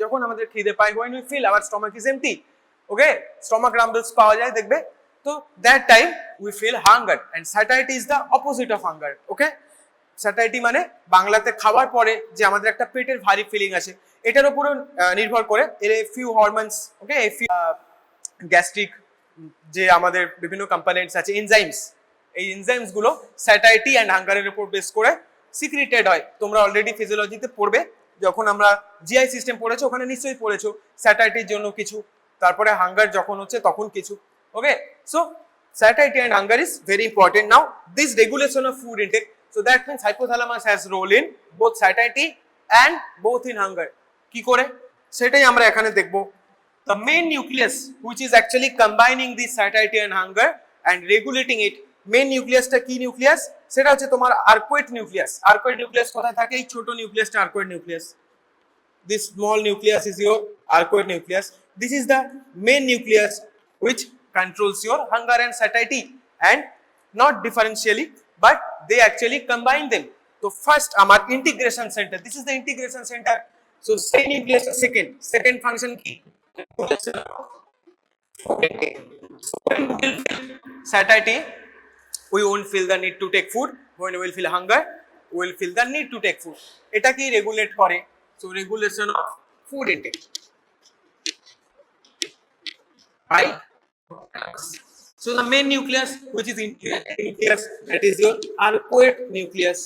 যখন আমাদের খিদে পায়, when we feel our stomach is empty, okay, stomach rumbles পাওয়া যায় দেখবে, তো that time we feel hunger, and satiety is the opposite of hunger, okay. Satiety মানে বাংলাতে খাওয়ার পরে যে আমাদের একটা পেটের ভারী ফিলিং আছে, এটার উপরে নির্ভর করে এর ফিউ হরমোনস, ওকে, গ্যাস্ট্রিক যে আমাদের বিভিন্ন কম্পোনেন্টস আছে, এনজাইমস, এই এনজাইমস গুলো স্যাটাইটি অ্যান্ড হাঙ্গারের উপর বেস করে সিক্রিটেড হয়। তোমরা অলরেডি ফিজিওলজিতে পড়বে, যখন আমরা জিআই সিস্টেম পড়েছো ওখানে নিশ্চয়ই পড়েছো স্যাটাইটির জন্য কিছু, তারপরে হাঙ্গার যখন হচ্ছে তখন কিছু, okay. So satiety and hunger is very important. Now this regulation of food intake, so that means hypothalamus has role in both satiety and both in hunger. কি করে সেটাই আমরা এখানে দেখব। The main nucleus which is actually combining this satiety and hunger and regulating it, main nucleus টা কি nucleus, সেটা হচ্ছে তোমার আর্কোয়েট নিউক্লিয়াস। আর্কোয়েট নিউক্লিয়াস কোথায় থাকে, এই ছোট নিউক্লিয়াসটা আর্কোয়েট nucleus. This small nucleus is your arcuate nucleus. This is the main nucleus which controls your hunger and satiety, and not differentially but they actually combine them. So first our integration center, this is the integration center. So say nucleus second function ki satiety, we won't feel the need to take food. When we will feel hunger, we will feel the need to take food. এটা কি regulate করে, so regulation of food intake, right? So the main nucleus which is nucleus, that is your arcuate nucleus.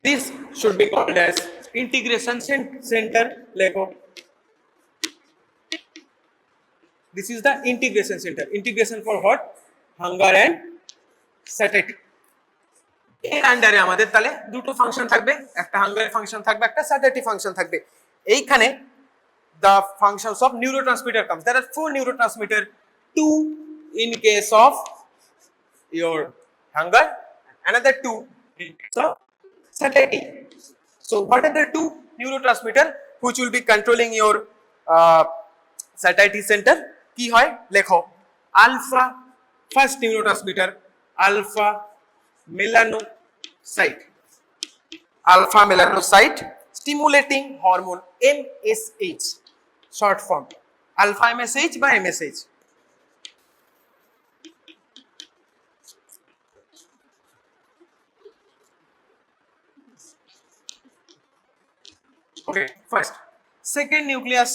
This should be called as integration center LEGO. This is the integration center. Integration for what? Hunger and satiety. এর আন্ডারে আমাদের তাহলে দুটো function থাকবে, একটা hunger function থাকবে, একটা স্যাটিটি function থাকবে। এইখানে the functions of neurotransmitter comes. There are 4 neurotransmitter, 2 in case of your hunger, another 2 in case of satiety. So what are the 2 neurotransmitter which will be controlling your satiety center? কি হয় লেখো, alpha, first neurotransmitter alpha melanocyte, alpha melanocyte stimulating hormone, MSH short form, alpha MSH by MSH. Okay, first second nucleus,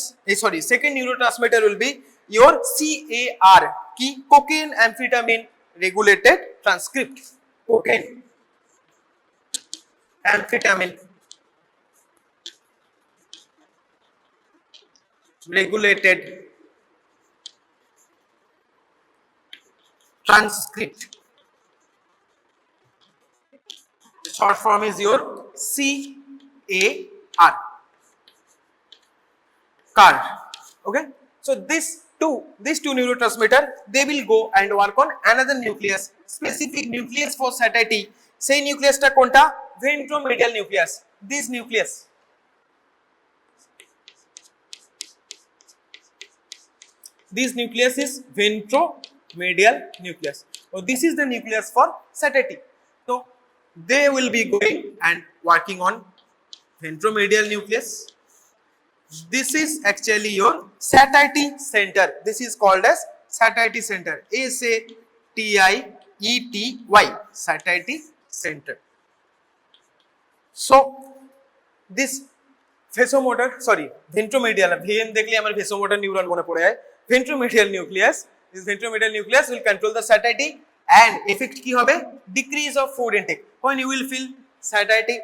second neurotransmitter will be your CAR, ki cocaine amphetamine regulated transcript, cocaine amphetamine regulated transcript, short form is your CAR, CAR, okay. So these two neurotransmitter, they will go and work on another nucleus, specific nucleus for satiety. Say nucleus ta konta, ventromedial nucleus. This nucleus, this nucleus is ventromedial nucleus. So this is the nucleus for satiety. So they will be going and working on ventromedial nucleus. This is actually your satiety center. This is called as satiety center, SATIETY, satiety center. So this vasomotor, ventromedial, VM দেখলে আমার vasomotor neuron মনে পড়ে যায়, ventromedial nucleus, this ventromedial nucleus will control the satiety and effect কি হবে, decrease of food intake. When you will feel satiety,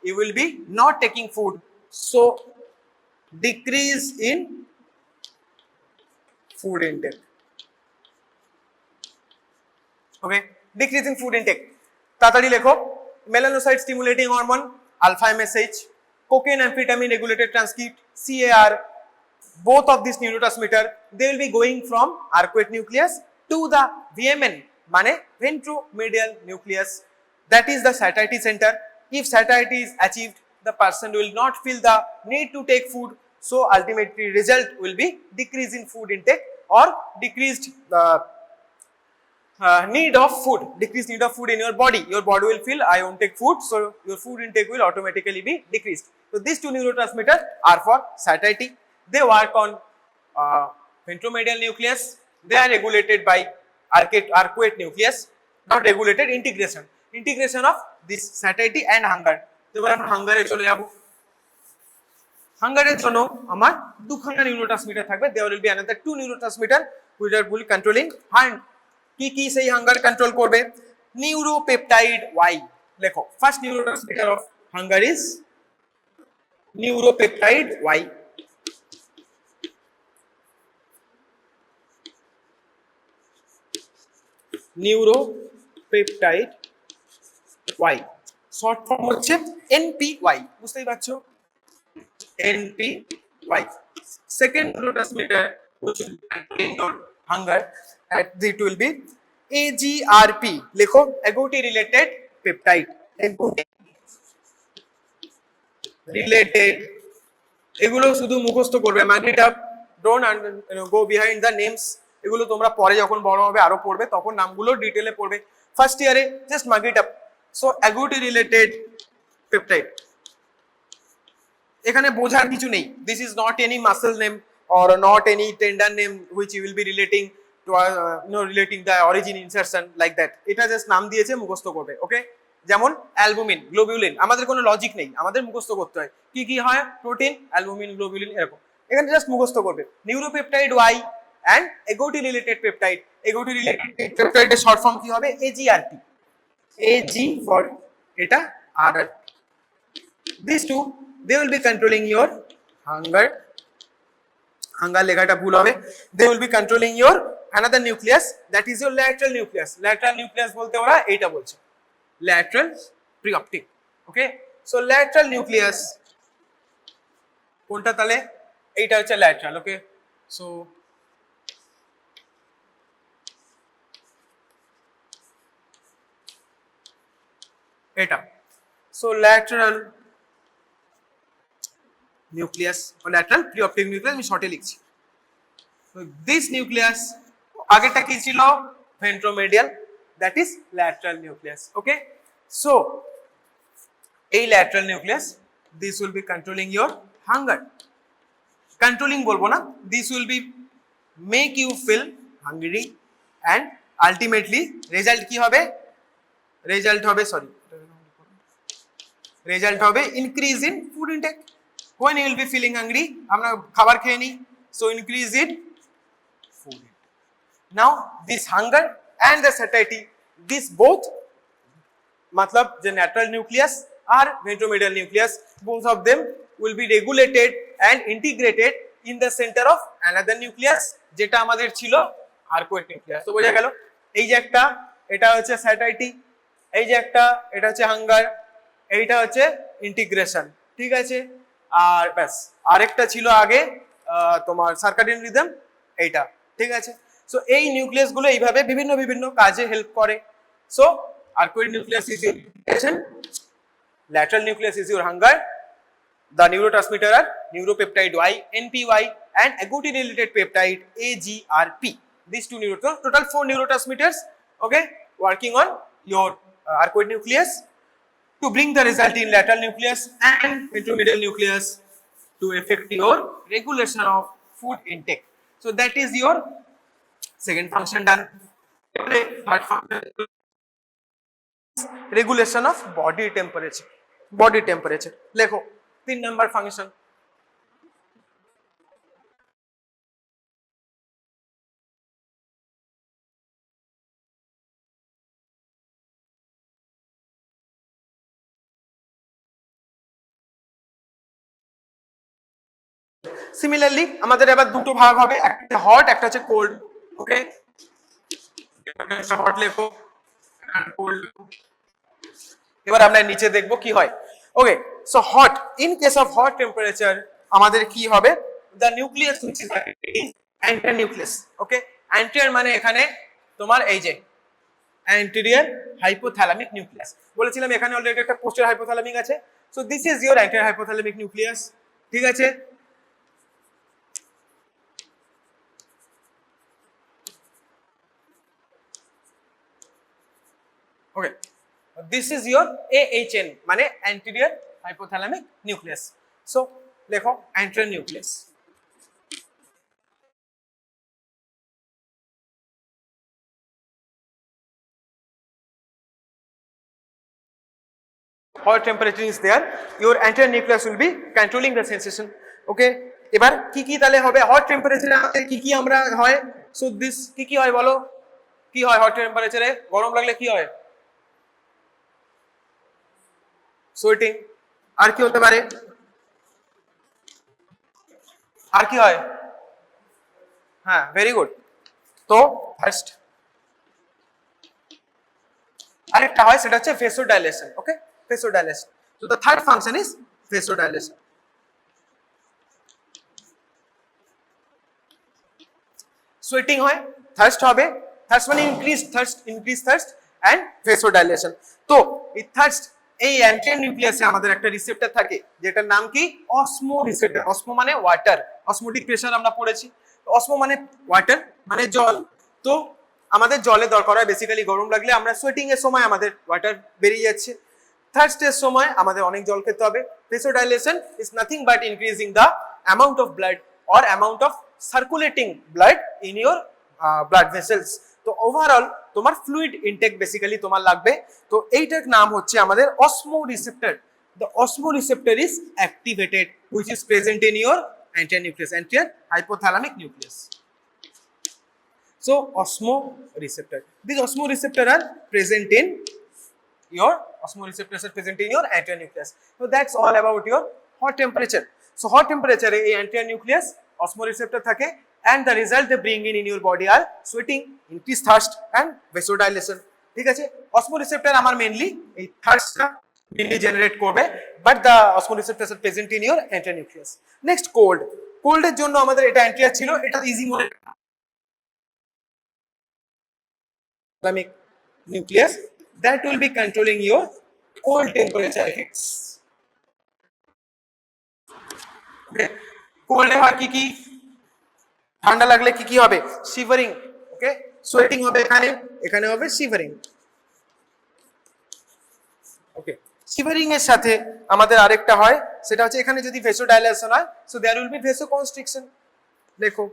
you will be not taking food, so decrease in food intake, okay, decrease in food intake. তাড়াতাড়ি লেখো, melanocyte stimulating hormone alpha MSH, cocaine amphetamine regulated transcript CAR, both of these neurotransmitter, they will be going from arcuate nucleus to the VMN, মানে ventromedial nucleus, that is the satiety center. If satiety is achieved, the person will not feel the need to take food, so ultimately result will be decrease in food intake or decreased need of food, decreased need of food in your body will feel I won't take food, so your food intake will automatically be decreased. So these two neurotransmitters are for satiety. They work on ventromedial nucleus. They are regulated by arcuate nucleus, not regulated integration of this satiety and hunger. এবার আমরা হাঙ্গারে চলে যাব। হাঙ্গারের জন্য আমার দুখানা neurotransmitter থাকবে। there will be another two neurotransmitter which are fully controlling and কি সেই হাঙ্গার কন্ট্রোল করবে? Neuropeptide Y. লেখো, first neurotransmitter of hunger is neuropeptide Y. Neuropeptide Y short form হচ্ছে এনপিওয়াই, বুঝতেই পারছো, NPY. Second neurotransmitter which will contain your hunger, and it will be AGRP. লেখো, agouti related peptide, agouti related। এগুলো শুধু মুখস্থ করবে, market up, don't go behind the names. এগুলো তোমরা পরে যখন বড় হবে আরো পড়বে, তখন নামগুলো ডিটেলে পড়বে। ফার্স্ট ইয়ারে just market up. So agouti related peptide, এখানে বোঝার কিছু নেই। This is not any muscle name or not any tendon name which you will be relating to relating the origin insertion like that. এটা just নাম দিয়েছে, মুখস্থ করবে। ওকে, যেমন অ্যালবুমিন, গ্লোবিউলিন, আমাদের কোনো লজিক নেই, আমাদের মুখস্থ করতে হয় কি কি হয়, প্রোটিন, অ্যালবুমিন, গ্লোবিউলিন, এরকম। এখানে জাস্ট মুখস্থ করবে। Neuropeptide Y and agouti related peptide, agouti related peptide এর শর্ট ফর্ম কি হবে? AGRP, AG for এটা আর these two they will be controlling your hunger। Hunger লেখাটা ভুল হবে। they will be controlling your another nucleus, that is your lateral nucleus। lateral nucleus বলতে ওরা এইটা বলছে, lateral preoptic। ওকে, সো lateral nucleus কোনটা? তাহলে এইটা হচ্ছে lateral। ওকে, সো এটা, so lateral nucleus or lateral preoptic nucleus, আমি শর্টে লিখছি। this nucleus আগেরটা কি ছিল? ventromedial, that is lateral nucleus। okay, so এই lateral nucleus, this will be controlling your hunger। controlling বলবো না, this will be make you feel hungry and ultimately result কি হবে? result হবে increase in food intake। when you will be feeling hungry, আমরা খাবার খেয়ে নিই, so increase in food intake। now this hunger and the satiety, this both matlab the lateral nucleus or ventromedial nucleus, both of them will be regulated and integrated in the center of another nucleus, যেটা আমাদের ছিল arcuate nucleus। তো বোঝা গেল, এই যে একটা, এটা হচ্ছে satiety, এই যে একটা, এটা হচ্ছে hunger, এইটা হচ্ছে integration। ঠিক আছে, আর ব্যাস, আরেকটা ছিল আগে তোমার সার্কাডিয়ান রিদম, এইটা। ঠিক আছে, সো এই নিউক্লিয়াস গুলো এইভাবে বিভিন্ন বিভিন্ন কাজে হেল্প করে। So arcuate nucleus is your integration, lateral nucleus is your hunger, the neurotransmitter are neuropeptide Y, NPY, and agouti related peptide AGRP। these two total 4 neurotransmitters, okay, working on your arcuate nucleus to bring the result in lateral nucleus and ventromedial nucleus to affect your regulation of food intake। so that is your second function done। third function, regulation of body temperature। লেখো 3 number function। Similarly আমাদের এবার দুটো ভাগ হবে, একটা hot, একটা হচ্ছে cold. Okay, hot লেখো, কোল্ড। এবার আমরা নিচে দেখবো কি হয়। Okay, so hot, in case of hot temperature আমাদের কি হবে? The nucleus which is anterior nucleus. Okay, anterior মানে এখানে তোমার এই যে অ্যান্টেরিয়র হাইপোথ্যালামিক নিউক্লিয়াস। বলেছিলাম এখানে অলরেডি একটা পোস্টার হাইপোথ্যালামিক আছে। So this is your anterior hypothalamic nucleus. ঠিক আছে, okay, this is your AHN মানে অ্যান্টেরিয়র হাইপোথ্যালামিক নিউক্লিয়াস। সো লেখো anterior nucleus. Hot temperature is there, your anterior nucleus will be controlling the sensation. Okay, এবার কি কি তাহলে হবে hot টেম্পারেচারে আমাদের কি কি আমরা হয়? সো দিস কি কি হয় বলো, কি হয় হট টেম্পারেচারে? গরম লাগলে কি হয়? সোয়েটিং। আর কি হতে পারে? আর কি হয়? হ্যাঁ, ভেরি গুড। তো ফার্স্ট আরেকটা হয়, সেটা হচ্ছে ভেসোডাইলেশন। ওকে, ভেসোডাইলেশন। So the third function is vasodilation. Sweating হয়, থার্স্ট হবে, থার্স্ট মানে ইনক্রিজ থার্স্ট এন্ড ভেসোডাইলেশন। তো এই থার্স্ট, এই অ্যান্টেরিয়র নিউক্লিয়াসে আমাদের একটা রিসেপ্টর থাকে যেটার নাম কি অসমো রিসেপ্টর। অসমো মানে ওয়াটার, অসমোটিক প্রেসার আমরা পড়েছি। অসমো মানে ওয়াটার মানে জল। তো আমাদের জলে দরকার হয় বেসিক্যালি গরম লাগলে, আমরা সোয়েটিং এর সময় আমাদের ওয়াটার বেরিয়ে যাচ্ছে, থার্স্টের সময় আমাদের অনেক জল খেতে হবে। Vasodilation is nothing but increasing the amount of blood or amount of circulating blood in your blood vessels. তো ওভারঅল তোমার ফ্লুইড ইনটেক বেসিক্যালি তোমার লাগবে। তো এইটার নাম হচ্ছে আমাদের osmoreceptor. The osmoreceptor is activated, which is present in your anterior nucleus, anterior hypothalamic nucleus. So osmoreceptor, these osmoreceptor are present in your osmoreceptors are present in your anterior nucleus. So that's all about your hot temperature. So hot temperature a anterior nucleus osmoreceptor থাকে, and the result they bring in your body are sweating, increased thirst and vasodilation. ঠিক আছে, osmoreceptor আমার mainly এই থার্স্টটা mainly generate করবে, but the osmoreceptors are present in your anterior nucleus. Next cold, cold এর জন্য আমাদের এটা anterior ছিল, এটা ইজি মনে hypothalamic nucleus that will be controlling your cold temperature effects. Okay, cold এ হয় কি কি? ঠান্ডা লাগলে কি কি হবে? শিভারিং। ওকে, সোয়েটিং হবে, এখানে এখানে হবে শিভারিং। ওকে, শিভারিং এর সাথে আমাদের আরেকটা হয়, সেটা হচ্ছে এখানে যদি ভেসোডাইলেশন হয়, সো দেয়ার উইল বি ভেসোকনস্ট্রিকশন। দেখো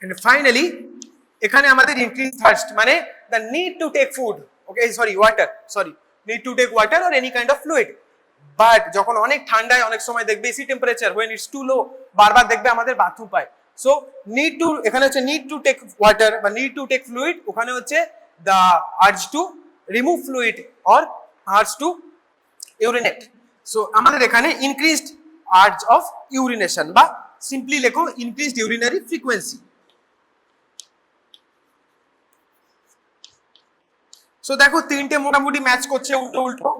and finally এখানে আমাদের increase thirst মানে the need to take food, okay sorry water, sorry need to take water or any kind of fluid. But যখন অনেক ঠান্ডায় অনেক সময় দেখবে AC temperature when it's too low বারবার দেখবে আমাদের বাথরুম পায়। সো নিড টু, এখানে হচ্ছে নিড টু টেক ওয়াটার বা নিড টু টেক ফ্লুইড, ওখানে হচ্ছে the urge to remove fluid or urge to urinate. So আমাদের এখানে ইনক্রিজড আর্জ অফ ইউরিনেশন বা সিম্পলি লেখো ইনক্রিজড ইউরিনারি ফ্রিকোয়েন্সি। সো দেখো তিনটে মোটামুটি ম্যাচ করছে উল্টো উল্টো।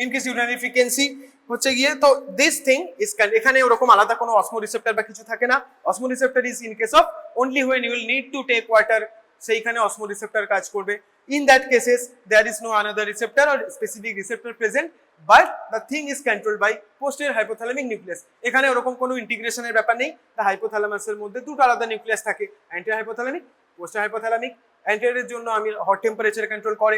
ইনক্রিজ ইউরিনারি ফ্রিকোয়েন্সি হচ্ছে গিয়ে, তো দিস থিং ইজ এখানে ওরকম আলাদা কোনো অসমো রিসেপ্টর বা কিছু থাকে না। Osmoreceptor is in case of only when you will need to take water, সেইখানে অসমো রিসেপ্টর কাজ করবে। In that cases there is no another receptor or specific receptor present, but the thing is controlled by posterior hypothalamic nucleus. এখানে ওরকম কোনো ইন্টিগ্রেশনের ব্যাপার নেই। The হাইপোথ্যালামাসের মধ্যে দুটো আলাদা নিউক্লিয়াস থাকে, অ্যান্টিরিয়র হাইপোথ্যালামিক, পোস্টেরিয়র হাইপোথ্যালামিক। অ্যান্টিরিয়রের জন্য আমি হট টেম্পারেচার কন্ট্রোল করে,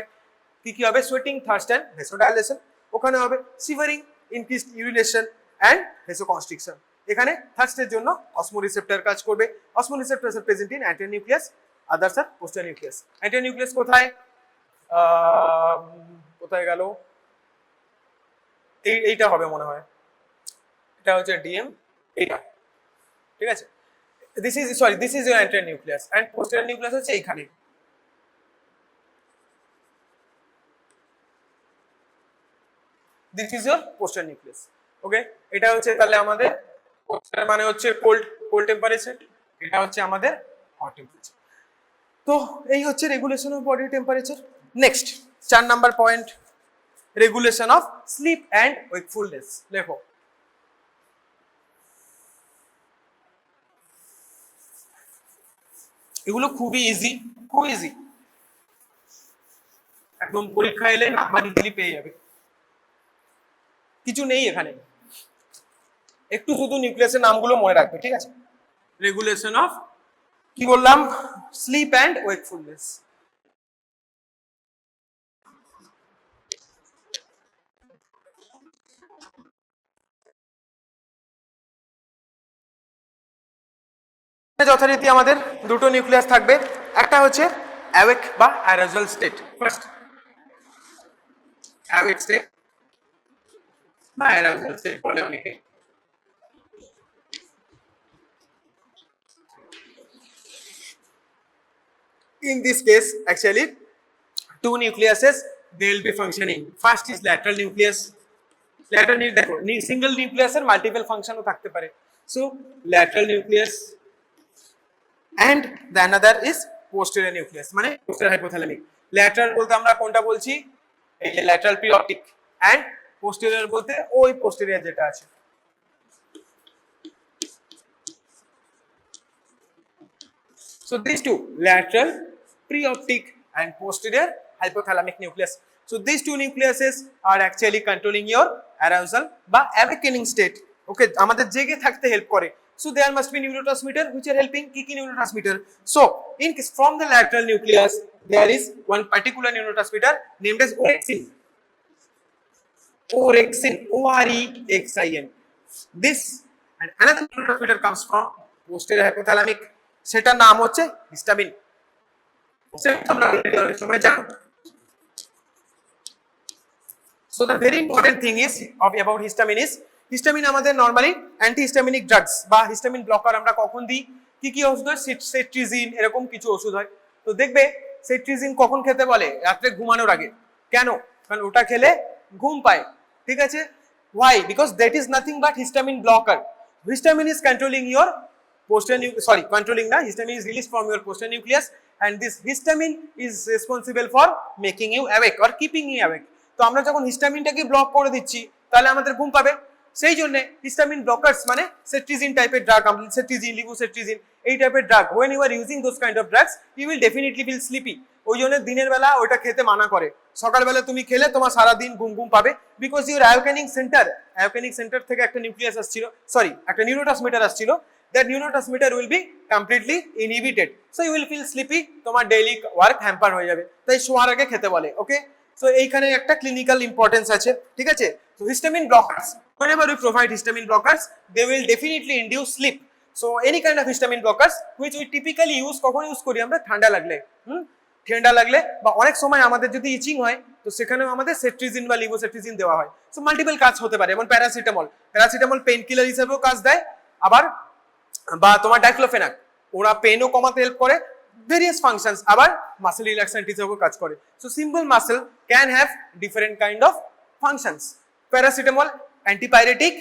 কি কি হবে? Sweating, thirst and vasodilation. ওখানে হবে shivering, increased urination and vasoconstriction. এখানে থার্স্টের জন্য অসমো রিসেপ্টর কাজ করবে। Osmoreceptors are present in anterior nucleus, others are posterior nucleus. অ্যান্টেরিয়র নিউক্লিয়াস কোথায় কোথায় গেল? এইটা হবে মনে হয়, এটা হচ্ছে ডিএম, এইটা ঠিক আছে। This is sorry this is your anterior nucleus and posterior nucleus হচ্ছে এইখানে। This is your posterior nucleus. Okay, এটা হচ্ছে তাহলে আমাদের পোস্টার মানে হচ্ছে কোল্ড টেম্পারেচার, এটা হচ্ছে আমাদের হট টেম্পারেচার। তো এই হচ্ছে regulation of body temperature. Next 4 number point, regulation of sleep and wakefulness. লেখো এগুলো খুবই ইজি, খুব ইজি, একদম পরীক্ষা এলে নাম্বার ইজিলি পেয়ে যাবে, কিছু নেই এখানে। একটু শুধু নিউক্লিয়াসের নামগুলো মনে রাখবে, ঠিক আছে? রেগুলেশন অফ কি বললাম, স্লিপ অ্যান্ড ওয়েকফুলনেস। যথারীতি আমাদের দুটো নিউক্লিয়াস থাকবে, একটা হচ্ছে অ্যাওয়েক বা arousal state. First awake state বা অ্যারাউজাল স্টেট বলে অনেকে। In this case, actually, two nucleuses they will be functioning. First is lateral nucleus. Lateral দেখো single nucleus এর multiple function ও থাকতে পারে। So lateral nucleus and the another is posterior nucleus, মানে posterior hypothalamic. Lateral বলতে আমরা কোনটা বলছি, এই যে lateral preoptic, and posterior বলতে ওই posterior যেটা আছে। So these two, lateral preoptic and posterior hypothalamic nucleus. So these two nucleuses are actually controlling your arousal বা awakening state. Okay, আমাদের জেগে থাকতে হেল্প করে। So there must be neurotransmitter which are helping, কি কি neurotransmitter? So in from the lateral nucleus there is one particular neurotransmitter named as orexin. Orexin, O-R-E-X-I-N. This and another neurotransmitter comes from posterior hypothalamic. সেটার নাম হচ্ছে histamine. So the very important thing is about histamine is histamine আমাদের normally antihistaminic drugs বা histamine blocker আমরা কখন দিই, কি কি ওষুধ হয়, সেট্রিজিন এরকম কিছু ওষুধ হয়। তো দেখবে সেট্রিজিন কখন খেতে বলে, রাত্রে ঘুমানোর আগে। কেন? কারণ ওটা খেলে ঘুম পায়, ঠিক আছে? Why? Because that is nothing but histamine blocker. Histamine is controlling your controlling the histamine is released from your posterior nucleus, and this histamine is responsible for making you awake or keeping you awake. তো আমরা যখন হিস্টামিনটাকে block করে দিচ্ছি তাহলে আমাদের ঘুম পাবে। সেই জন্য হিস্টামিন ব্লকার্স মানে সেট্রিজিন টাইপের ড্রাগ, সেট্রিজিন, লিভোসেট্রিজিন এই টাইপের drug, when you are using those kind of drugs you will definitely feel sleepy. ওই জন্য দিনের বেলা ওটা খেতে মানা করে, সকালবেলা তুমি খেলে তোমার সারা দিন ঘুম ঘুম পাবে, বিকজ ইউর আয়োকেনিক সেন্টার থেকে একটা নিউক্লিয়াস আসছিল, একটা নিউরোট্রান্সমিটার আসছিল, that neurotransmitter will be completely inhibited, so you will feel sleepy, তোমার ডেইলি ওয়ার্ক হ্যাম্পার হয়ে যাবে, তাই শোয়ার আগে খেতে বলে। ওকে, সো এইখানে একটা ক্লিনিক্যাল ইম্পর্টেন্স আছে, ঠিক আছে? So histamine blockers, whenever we provide histamine blockers they will definitely induce sleep. So any kind of histamine blockers which we typically use, কখন ইউজ করি আমরা, ঠান্ডা লাগলে, ঠান্ডা লাগলে বা অনেক সময় আমাদের যদি ইচিং হয় তো সেখানেও আমাদের সেট্রিজিন বা লিভোসেট্রিজিন দেওয়া হয়। সো মাল্টিপল কাজ হতে পারে, যেমন প্যারাসিটামল পেইন কিলার হিসেবেও কাজ দেয়, আবার বা তোমার ডাইক্লোফেনাক ওরা পেনও কমাতে হেল্প করে, ভেরিয়াস ফাংশনস, আবার মাসেল রিল্যাক্সেন্ট হিসেবেও কাজ করে। So simple muscle can have different kind of functions. Paracetamol antipyretic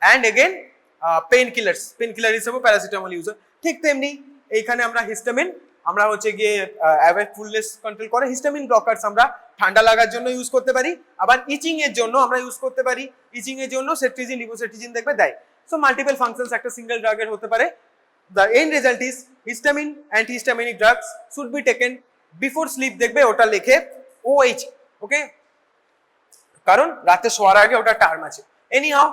and again pain killer হিসেবেও প্যারাসিটামল ইউজ হয়। ঠিক তেমনি এইখানে আমরা হিস্টামিন আমরা হচ্ছে গিয়ে অ্যাওয়েকফুলনেস কন্ট্রোল করে, হিস্টামিন ব্লকারস আমরা ঠান্ডা লাগার জন্য ইউজ করতে পারি, আবার ইচিং এর জন্য আমরা ইউজ করতে পারি, ইচিং এর জন্য সেট্রিজিন, লিভোসেট্রিজিন দেখবে দেয়। So multiple functions একটা সিঙ্গেল ড্রাগের হতে পারে। The end result is histamine antihistaminic drugs should be taken before sleep, দেখবে ওটা লেখে OH, ওকে, কারণ রাতে শোয়ার আগে ওটা টার্ম আছে। এনিহাউ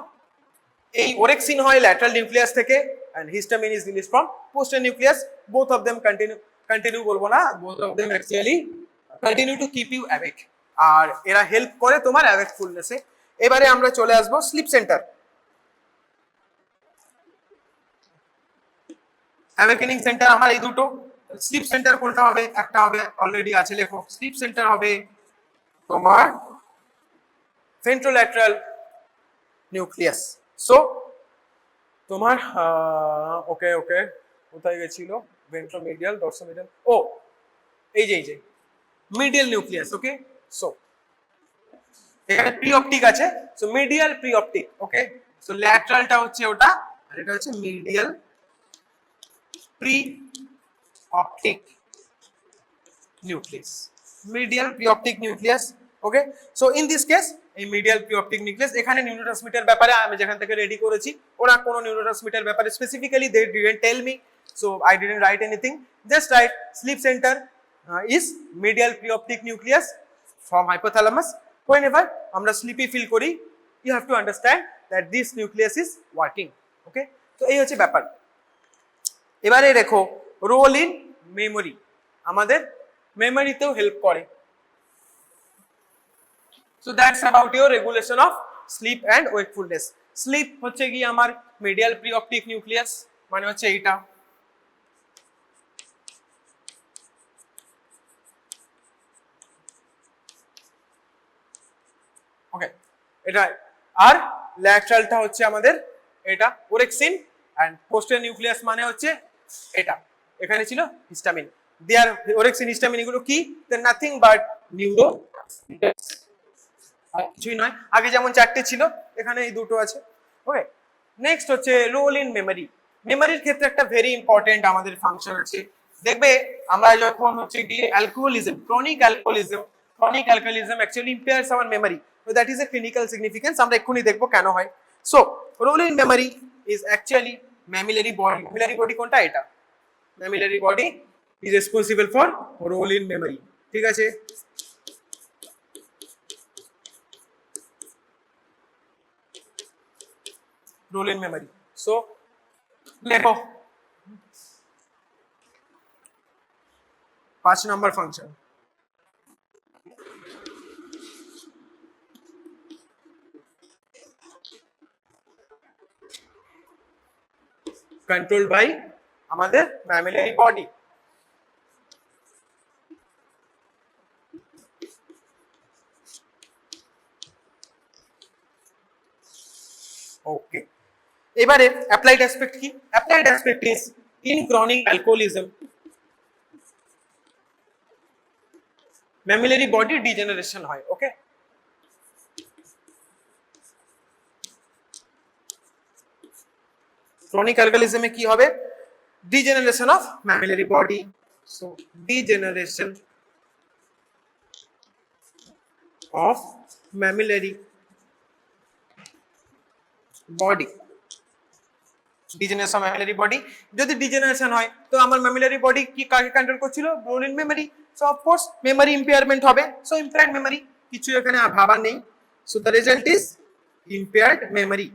এই ওরেক্সিন হয় ল্যাটারাল নিউক্লিয়াস থেকে and histamine is released from posterior nucleus. Both of them continue বলবো না, both of them actually continue to keep you awake, আর এরা হেল্প করে তোমার অ্যাওয়েকফুলনেসে। এবারে আমরা চলে আসবো স্লিপ সেন্টার। অ্যাওয়েকেনিং সেন্টার আমার এই দুটো। স্লিপ সেন্টার কোনটা হবে? একটা হবে অলরেডি আছে, লেখো, স্লিপ সেন্টার হবে তোমার ভেন্ট্রোল্যাটারাল নিউক্লিয়াস। সো তোমার ওকে কোথায় গেছিল, ভেন্ট্রোমিডিয়াল, ডরসোমিডিয়াল, ও এই যে মিডিয়াল নিউক্লিয়াস। ওকে, সো এখানে প্রিঅপটিক আছে, সো মিডিয়াল প্রিঅপটিক। ওকে, সো ল্যাটারালটা হচ্ছে ওটা, আর এটা হচ্ছে medial preoptic nucleus, medial preoptic nucleus. Okay, so in this case এই medial preoptic nucleus, এখানে নিউরোট্রান্সমিটার ব্যাপারে আমি যেখান থেকে রেডি করেছি, ওরা কোনো নিউরোট্রান্সমিটার ব্যাপারে specifically they didn't tell me, so I didn't write anything, just write sleep center is medial preoptic nucleus from hypothalamus. Whenever আমরা sleepy feel করি, you have to understand that this nucleus is working. ওকে, তো এই হচ্ছে ব্যাপার। এবারে দেখো role in memory, আমাদের মেমোরিতেও হেল্প করে। So that's about your regulation of sleep and wakefulness. Sleep হচ্ছে কি আমার মিডিয়াল প্রিঅপটিক নিউক্লিয়াস, মানে হচ্ছে এইটা, ওকে এটা, আর ল্যাটারালটা হচ্ছে আমাদের এটা ওরেক্সিন, অ্যান্ড পোস্টেরিয়র নিউক্লিয়াস মানে হচ্ছে এটা, এখানে ছিল হিস্টামিন। দেয়ার ওরেক্সিন হিস্টামিন এগুলো কি, দে নাথিং বাট নিউরো, কিছুই নয়। আগে যেমন চারটে ছিল, এখানে এই দুটো আছে। ওকে, নেক্সট হচ্ছে রোল ইন মেমোরি। মেমোরির ক্ষেত্রে একটা ভেরি ইম্পর্টেন্ট আমাদের ফাংশন আছে। দেখবে আমরা যখন হচ্ছে কি alcoholism, chronic alcoholism actually impairs our memory, so that is a clinical significance. আমরা এক্ষুনি দেখবো কেন হয়। So role in memory is actually mammillary body. Mammillary body কোনটা, এটা mammillary body is responsible for role in memory, ঠিক আছে। Role in memory, so লেখো 5 নম্বর ফাংশন, controlled by আমাদের mammillary body। ওকে, এবারে অ্যাপ্লাইড অ্যাসপেক্ট কি? Applied aspect is in chronic alcoholism mammillary body degeneration হয়। ওকে, ক্রনিক অ্যালকোহলিজমে কি হবে, degeneration of mammillary body, so degeneration of mammillary body, degeneration of mammillary body। যদি ডিজেনারেশন হয় তো আমার mammillary body কি কাকে কন্ট্রোল করছিল, role in memory, so of course memory impairment হবে, সো ইম্পেয়ার্ড মেমোরি, কিছু এখানে ভাবার নেই। So the result is impaired memory.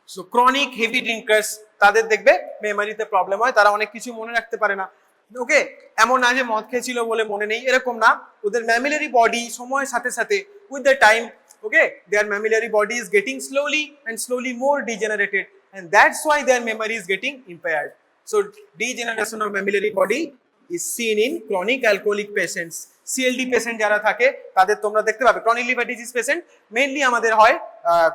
So chronic heavy drinkers, তাদের দেখবে মেমোরিতে প্রবলেম হয়, তারা অনেক কিছু মনে রাখতে পারে না। ওকে, এমন না যে মদ খেয়েছিল বলে মনে নেই, এরকম না। ওদের mammillary body সময়ের সাথে সাথে with the time, okay, their mammillary body is getting slowly more degenerated, and that's why their memory is getting impaired. So degeneration of mammillary body is seen in chronic alcoholic patients। CLD patient যারা থাকে তাদের তোমরা দেখতে পাবে, chronic liver disease patient mainly আমাদের হয়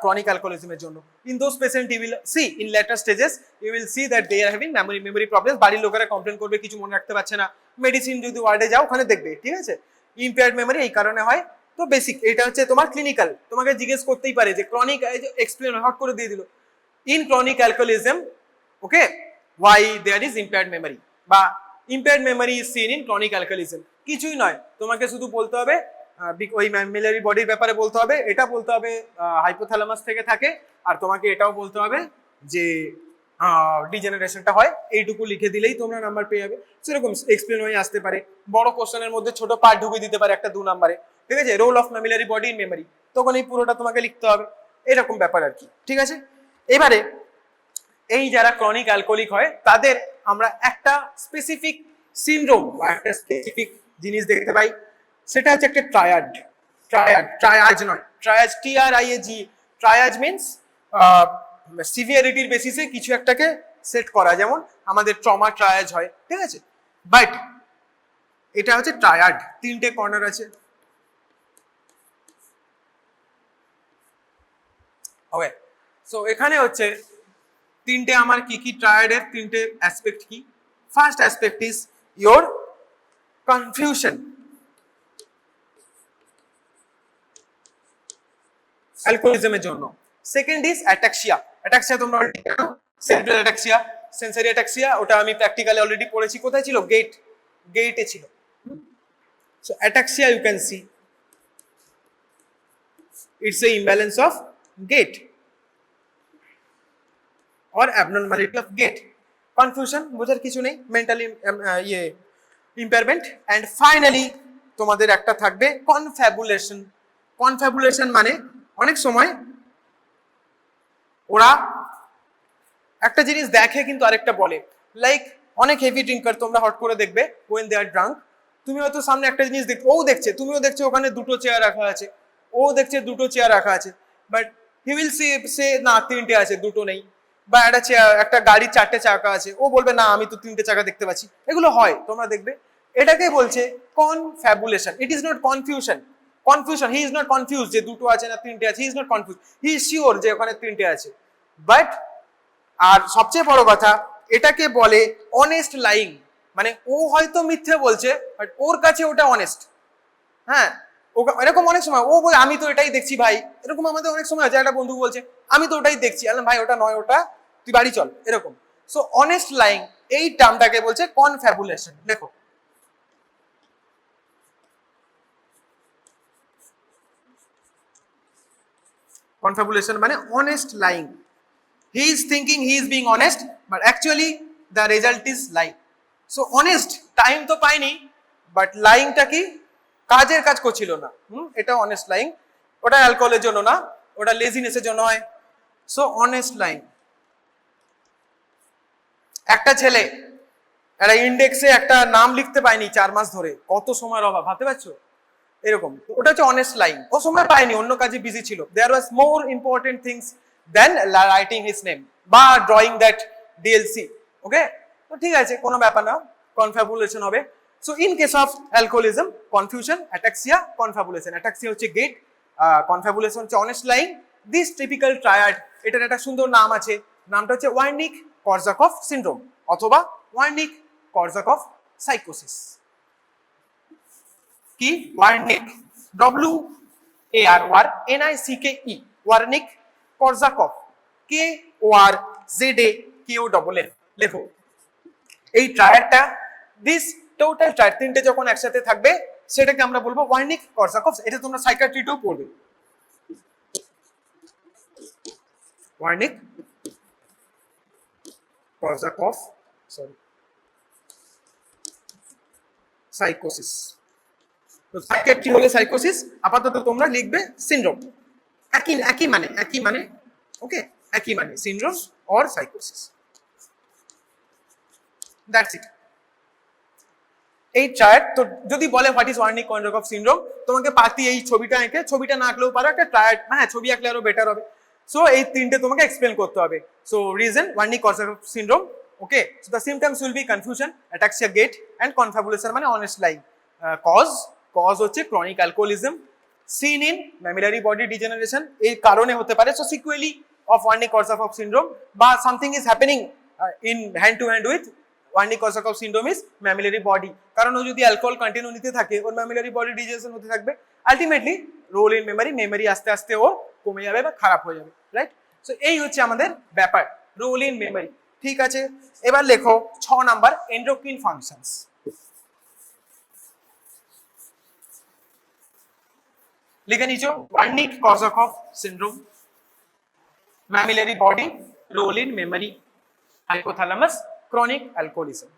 chronic অ্যালকোহলিজমের জন্য। In those patient you will see in later stages, you will see that they are having memory problems. বাড়ির লোকেরা কমপ্লেন করবে কিছু মনে রাখতে পারছে না, মেডিসিন যদি ওয়ার্ডে যাও ওখানে দেখবে, ঠিক আছে। ইম্পেয়ার্ড মেমোরি এই কারণে হয়। তো বেসিক এটা হচ্ছে তোমার ক্লিনিক্যাল, তোমাকে জিজ্ঞেস করতেই পারে যে ক্রনিক এক্সপ্লেন হট করে দিয়ে দিল, in chronic alcoholism, okay, why there is impaired memory বা impaired memory is seen in chronic alcoholism। কিছুই নয়, তোমাকে শুধু বলতে হবে ওই mammillary বডির ব্যাপারে বলতে হবে, এটা বলতে হবে হাইপোথ্যালামাস থেকে থাকে, আর তোমাকে এটাও বলতে হবে যে ডিজেনারেশনটা হয়, এইটুকু লিখে দিলেই তোমরা নাম্বার পেয়ে যাবে। সেরকম এক্সপ্লেন হয়ে আসতে পারে, বড় কোশ্চেনের মধ্যে ছোট পার্ট ঢুকিয়ে দিতে পারে একটা 2 নম্বরে, ঠিক আছে, role of mammillary body in memory, তখন এই পুরোটা তোমাকে লিখতে হবে, এরকম ব্যাপার আর কি, ঠিক আছে। এবারে এই যারা ক্রনিক অ্যালকোহলিক হয় তাদের আমরা একটা স্পেসিফিক সিনড্রোম বা একটা স্পেসিফিক জিনিস দেখতে পাই, সেটা হচ্ছে একটা ট্রায়াজ নয়, ট্রায়াজ TRIAG, ট্রায়াজ মিন্স সিভিয়ারিটির বেসিসে কিছু একটাকে সেট করা, যেমন আমাদের ট্রমা ট্রায়াজ হয়, ঠিক আছে, বাট এটা হচ্ছে ট্রায়াড, 3টে কর্নার আছে। ওকে, সো এখানে হচ্ছে 3টে আমার কি কি ট্রায়াডের 3টে অ্যাসপেক্ট কি। First aspect is your confusion, অ্যালকোহলিজমের জন্য। সেকেন্ড ইজ অ্যাটাক্সিয়া, অ্যাটাক্সিয়া তোমরা সেরিব্রাল অ্যাটাক্সিয়া, সেন্সরি অ্যাটাক্সিয়া, ওটা আমি প্র্যাকটিক্যালি অলরেডি পড়েছি, কোথায় ছিল, গেটে ছিল। So ataxia you can see it's a imbalance of gait or abnormality of gait। Confusion বোঝার কিছু নেই, মেন্টালি ইম্পেয়ারমেন্ট। অ্যান্ড ফাইনালি তোমাদের একটা থাকবে কনফ্যাবুলেশন। কনফ্যাবুলেশন মানে অনেক সময় ওরা একটা জিনিস দেখে কিন্তু আরেকটা বলে, লাইক অনেক হেভি ড্রিঙ্কার তোমরা হট করে দেখবে when they are drunk, তুমি হয়তো সামনে একটা জিনিস দেখছো, ও দেখছে, তুমিও দেখছো ওখানে দুটো চেয়ার রাখা আছে, ও দেখছে দুটো চেয়ার রাখা আছে, বাট হি উইল সে না তিনটে আছে দুটো নেই, বা একটা চেয়ার, একটা গাড়ির চারটে চাকা আছে, ও বলবে না আমি তো তিনটে চাকা দেখতে পাচ্ছি। এগুলো হয়, তোমরা দেখবে। এটাকে বলছে confabulation. It is not confusion. Confusion, he is not confuse যে দুটো আছে না তিনটে আছে, he is not confuse, he is sure যে ওখানে তিনটে আছে। বাট আর সবচেয়ে বড় কথা, এটাকে বলে অনেস্ট লাইং, মানে ও হয়তো মিথ্যে বলছে বাট ওর কাছে ওটা অনেস্ট। হ্যাঁ, এরকম অনেক সময় ও বলে আমি তো এটাই দেখছি ভাই, এরকম আমাদের অনেক সময় আছে, একটা বন্ধু বলছে আমি তো ওটাই দেখছি, আলাম ভাই ওটা নয়, ওটা তুই বাড়ি চল, এরকম। সো অনেস্ট লাইং এই টার্মটাকে বলছে কনফ্যাবুলেশন। দেখো কনফ্যাবুলেশন মানে honest lying. He is thinking he is being honest, but actually the result is lying. So honest, time তো পাইনি, but lying টা কি কাজের কাজ করছিল না, এটা honest lying। ওটা অ্যালকোহলের জন্য না, ওটা লেজিনেসের জন্য হয়। So honest lying। একটা ছেলে একটা ইন্ডেক্সে একটা নাম লিখতে পায়নি 4 মাস ধরে, কত সময়ের অভাব, ভাবতে পারছো? এরকম, ওটা হচ্ছে অনেস্ট লাইং। ও সময় পায়নি, অন্য কাজে বিজি ছিল, there was more important things than writing his name বা ড্রয়িং দ্যাট ডিএলসি। ওকে, তো ঠিক আছে, কোনো ব্যাপার না, কনফ্যাবুলেশন হবে। So in case of alcoholism, confusion, ataxia, confabulation. Ataxia হচ্ছে গেট, কনফ্যাবুলেশন হচ্ছে honest lying. This typical triad, এটার একটা সুন্দর নাম আছে, নামটা হচ্ছে ওয়ার্নিক কর্জাকফ সিনড্রোম অথবা ওয়ার্নিক কর্জাকফ সাইকোসিস। কি Wernicke, WARNICKE, Wernicke Korsakoff, KORZAKOFF। লেখো এই ট্রায়াডটা, দিস টোটাল ট্রায়াড, তিনটে যখন একসাথে থাকবে সেটাকে আমরা বলবো ওয়ার্নিক কর্জাকফ। এটা তোমরা সাইকিয়াট্রিতেও পড়বে, ওয়ার্নিক কর্জাকফ সাইকোসিস। তো সাইকিয়াট্রি হলে সাইকোসিস, আপাতত তোমরা লিখবে সিনড্রোম। একই মানে ওকে, একই মানে সিনড্রোম অর সাইকোসিস, দ্যাটস ইট। এই ট্রায়াড তো যদি বলে what is Wernicke Korsakoff syndrome, তোমাকে পাতি এই ছবিটা এঁকে, ছবিটা না আঁকলেও পারো, একটা ট্রায়াড, হ্যাঁ ছবি আঁকলে আরো বেটার হবে। সো এই তিনটে তোমাকে এক্সপ্লেন করতে হবে। So reason Wernicke Korsakoff syndrome, okay. So the symptoms will be confusion, ataxia gait, and confabulation মানে অনেস্ট লাইং। কজ হচ্ছে chronic alcoholism, seen in mammillary body degeneration, এই কারণে হতে পারে। So sequelae of Wernicke Korsakoff syndrome, বা something is happening in hand to hand with Wernicke Korsakoff syndrome is mammillary body. কারণ ও যদি অ্যালকোহল কন্টিনিউ নিতে থাকে, ওর ম্যামিলারি বডি ডিজেনারেশন হতে থাকবে, আলটিমেটলি রোল ইন মেমোরি আস্তে আস্তে ওর কমে যাবে বা খারাপ হয়ে যাবে, রাইট? সো এই হচ্ছে আমাদের ব্যাপার, রোল ইন মেমোরি। ঠিক আছে, এবার লেখো 6 নাম্বার, এন্ডোক্রিন ফাংশনস। লিখে নিচো, Wernicke Korsakoff syndrome, mammillary body, role in memory, hypothalamus, chronic alcoholism.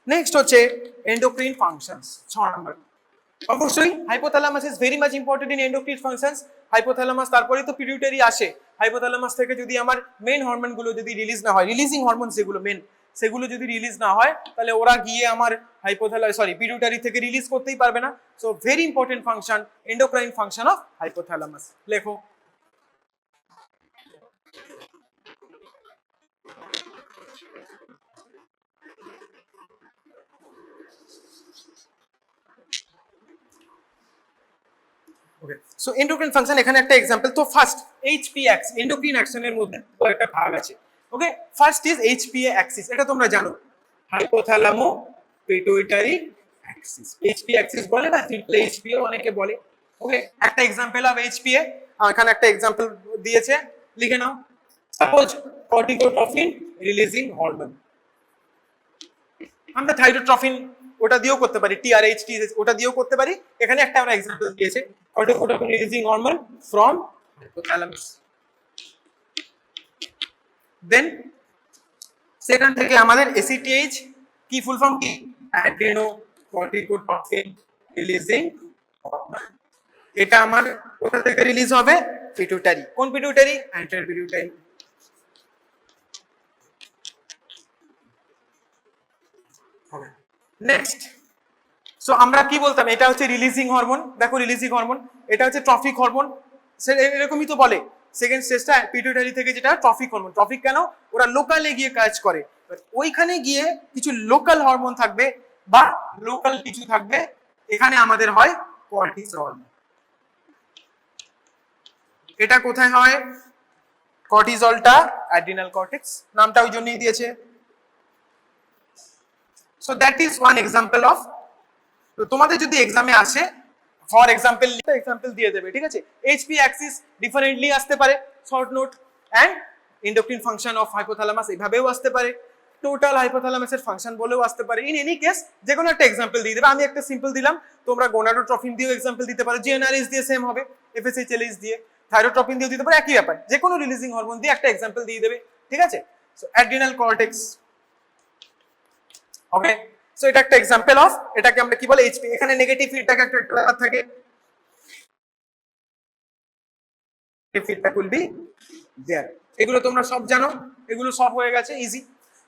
Next হচ্ছে এন্ডোক্রিন ফাংশনস, 6 নাম্বার। অবশ্যই hypothalamus is very much important in endocrine functions. Hypothalamus, তারপরেই তো পিটিউটারি আসে। হাইপোথ্যালামাস থেকে যদি আমার মেন হরমোন গুলো যদি রিলিজ না হয়, রিলিজিং হরমোন যেগুলো মেন, সেগুলো যদি রিলিজ না হয়, তাহলে ওরা গিয়ে আমার পিটিউটারি থেকে রিলিজ করতেই পারবে না। So very important function, endocrine function of hypothalamus. লেখো ওকে। সো এন্ডোক্রিন ফাংশন, এখানে একটা এক্সাম্পল। তো ফার্স্ট HPA অ্যাক্সিস, এন্ডোক্রিন অ্যাকশনের মধ্যে একটা ভাগ আছে। ওকে, ফার্স্ট ইজ HPA অ্যাক্সিস, এটা তোমরা জানো, হাইপোথ্যালামো পিটুইটারি অ্যাক্সিস। HPA অ্যাক্সিস বলে না, সিম্পলি HPA অনেকে বলে। ওকে, একটা এক্সাম্পল অফ HPA, এখানে একটা এক্সাম্পল দিয়েছে, লিখে নাও। সাপোজ কর্টিকোট্রফিন রিলিজিং হরমোন, আমরা থাইরোট্রফিন ওটা দিয়েও করতে পারি, TRH ওটা দিয়েও করতে পারি। এখানে একটা আমরা এক্সাম্পল দিয়েছে, কর্টিকোট্রফিন রিলিজিং হরমোন ফ্রম hypothalamus। দেন সেখান থেকে আমাদের ACTH, কি ফুল ফর্ম কি? অ্যাড্রিনোকর্টিকোট্রফিন রিলিজিং হরমোন। এটা আমার কোথা থেকে রিলিজ হবে? পিটুইটারি। কোন pituitary? Anterior pituitary. Next, so আমরা কি বলতাম এটা হচ্ছে রিলিজিং হরমোন। দেখো রিলিজিং হরমোন, এটা হচ্ছে ট্রফিক হরমোন, এরকমই তো বলে। সেকেন্ড স্টেজটা পিটুইটারি থেকে যেটা ট্রফিক হরমোন। ট্রফিক কেন? ওরা লোকালে গিয়ে কাজ করে, ওইখানে গিয়ে কিছু লোকাল হরমোন থাকবে বা লোকাল কিছু থাকবে, এখানে আমাদের হয় কর্টিসল। এটা কোথায় হয়? কর্টিসলটা অ্যাড্রিনাল কর্টেক্স, নামটা ওই জন্যই দিয়েছে। So that is one example of, তো তোমাদের যদি এক্সামে আসে ফর এক্সাম্পল দিয়ে দেবে, ঠিক আছে? এইচপি অ্যাক্সিস ডিফারেন্টলি আসতে পারে, short note and endocrine function of hypothalamus এভাবেও আসতে পারে, টোটাল হাইপোথ্যালামাসের ফাংশন বলেও আসতে পারে। ইন এনি কেস যে কোনো একটা এক্সাম্পল দিয়ে দেবে। আমি একটা সিম্পল দিলাম, তোমরা গোনাডোট্রফিন দিয়েও এক্সাম্পল দিতে পারো, জিএনআরএস দিয়ে সেম হবে, এফএসএইচএলএস দিয়ে, থাইরোট্রপিন দিয়েও দিতে পারো, একই ব্যাপার। যে কোনো রিলিজিং হরমোন দিয়ে একটা এক্সাম্পল দিয়ে দেবে, ঠিক আছে? সো অ্যাড্রিনাল কর্টেক্স, ওকে। সো এটা একটা এক্সাম্পল অফ, এটাকে আমরা কি বলে? এইচপি। এখানে নেগেটিভ ফিডব্যাক একটা ব্যাপার থাকে, ফিডব্যাক উইল বি देयर। এগুলো তোমরা সব জানো, এগুলো সব হয়ে গেছে, ইজি।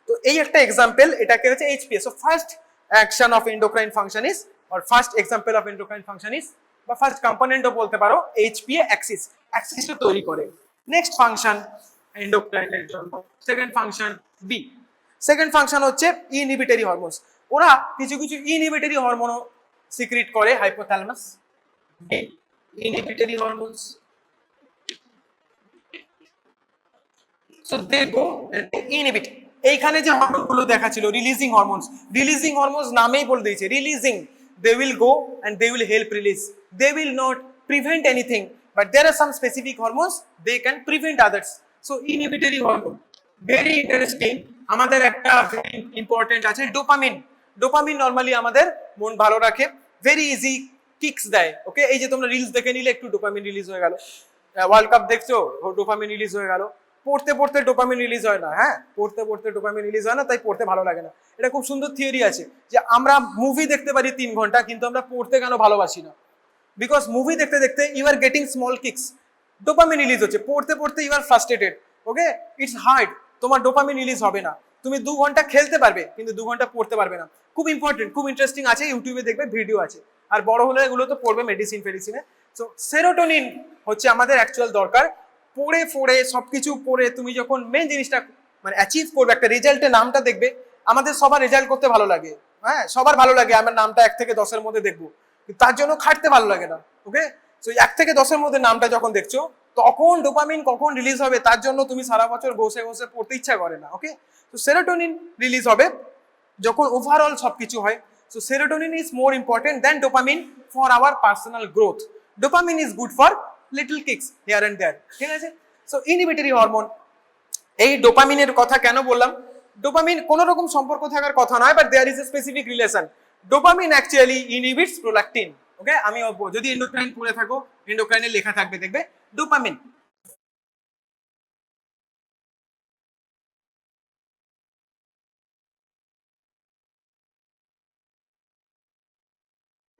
তো এই একটা এক্সাম্পল, এটাকে হচ্ছে HP. So first action of endocrine function is, or first example of endocrine function is, বা ফার্স্ট কম্পোনেন্টও বলতে পারো, এইচপি অ্যাক্সিস, অ্যাক্সিসটা তৈরি করে। নেক্সট ফাংশন এন্ডোক্রাইনের জন্য, second function B. Second function হচ্ছে ইনহিবিটরি হরমোনস। ওরা কিছু কিছু ইনহিবিটরি হরমোনও সিক্রিট করে hypothalamus, inhibitory hormones. So they go inhibit. এইখানে যে হরমোনগুলো দেখা ছিল রিলিজিং হরমোনস, রিলিজিং হরমোনস নামেই বলে দিয়েছে releasing, they will go and they will help release, they will not prevent anything, but there are some specific hormones they can prevent others. So inhibitory hormone very interesting। আমাদের একটা important আছে dopamine. Dopamine normally আমাদের মন ভালো রাখে, very easy kicks দেয়, ওকে। এই যে তোমরা রিলস দেখে নিলে একটু ডোপামিন রিলিজ হয়ে গেল, ওয়ার্ল্ড কাপ দেখছো, ডোপামিন রিলিজ হয়ে গেল। পড়তে পড়তে ডোপামিন রিলিজ হয় না, হ্যাঁ, পড়তে পড়তে ডোপামিন রিলিজ হয় না, তাই পড়তে ভালো লাগে না। এটা খুব সুন্দর থিওরি আছে যে আমরা মুভি দেখতে পারি 3 ঘন্টা, কিন্তু আমরা পড়তে কেন ভালোবাসি না? বিকজ মুভি দেখতে দেখতে you are getting small kicks, dopamine release হচ্ছে। পড়তে পড়তে you are frustrated, okay, it's hard, তোমার ডোপামিন রিলিজ হবে না। তুমি 2 ঘন্টা খেলতে পারবে, কিন্তু 2 ঘন্টা পড়তে পারবে না। খুব ইম্পর্টেন্ট, খুব ইন্টারেস্টিং আছে, ইউটিউবে দেখবে, ভিডিও আছে। আর বড় হলে এগুলো তো পড়বে মেডিসিন ফেডিসিনে। সো সেরোটোনিন হচ্ছে আমাদের অ্যাকচুয়াল দরকার। পড়ে পড়ে সবকিছু পড়ে তুমি যখন মেন জিনিসটা মানে অ্যাচিভ করবে, একটা রেজাল্টের নামটা দেখবে। আমাদের সবার রেজাল্ট করতে ভালো লাগে, হ্যাঁ, সবার ভালো লাগে আমার নামটা 1 থেকে 10-এর মধ্যে দেখবো, তার জন্য খাটতে ভালো লাগে না, ওকে। সো 1 থেকে 10-এর মধ্যে নামটা যখন দেখছো, তখন ডোপামিন কখন রিলিজ হবে তার জন্য তুমি সারা বছর বসে বসে পড়তে ইচ্ছা করে না, ওকে। তো সেরোটোনিন রিলিজ হবে যখন ওভারঅল সবকিছু হয়। So serotonin is more important than dopamine for our personal growth. Dopamine is good for little kicks here and there, ঠিক আছে। সো ইনহিবিটরি হরমোন, এই ডোপামিনের কথা কেন বললাম? ডোপামিন কোনো রকম সম্পর্ক থাকার কথা নয়, but there is a specific relation. Dopamine actually inhibits prolactin, okay. আমি যদি এন্ডোক্রাইন পড়ে থাকো, এন্ডোক্রাইনে লেখা থাকবে, দেখবে ডোপামিন।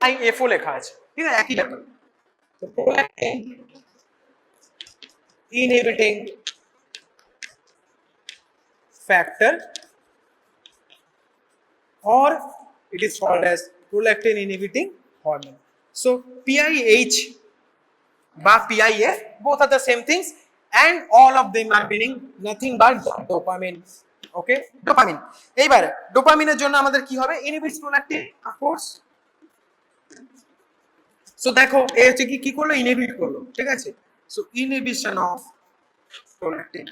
আইএফও লেখা আছে, ঠিক আছে, একই ব্যাপার। তো prolactin inhibiting factor, or it is called as prolactin inhibiting hormone. So PIH বা PIF both are the same things and all of them are meaning nothing but dopamine, okay, dopamine। এইবার ডোপামিনের জন্য আমাদের কি হবে? inhibits prolactin, of course। So দেখো এই হচ্ছে কি করলো? ইনহিবিট করলো, ঠিক আছে। So inhibition of prolactin,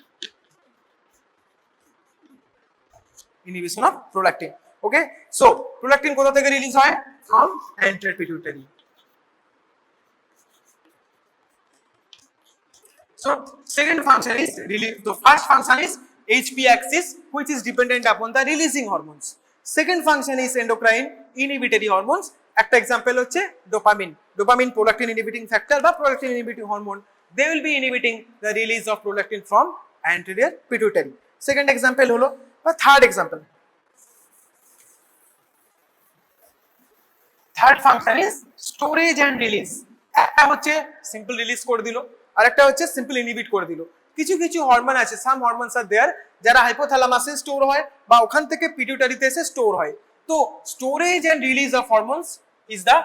inhibition of prolactin, okay। So prolactin কোথা থেকে রিলিজ হয়? from anterior pituitary। So second function is release, the first function is HP axis which is dependent upon the releasing hormones, second function is endocrine inhibitory hormones। একটা example হচ্ছে dopamine, dopamine prolactin inhibiting factor বা prolactin inhibiting hormone, they will be inhibiting the release of prolactin from anterior pituitary। second example হলো, বা third example, third function is storage and release. একটা হচ্ছে simple release করে দিল, আর একটা হচ্ছে simple inhibit করে দিল। কিছু কিছু হরমোন আছে, সাম হরমোনস আর দেয়ার, যারা হাইপোথ্যালামাসে স্টোর হয় বা ওখান থেকে পিটিউটারিতে এসে স্টোর হয়। তো storage and release of hormones is the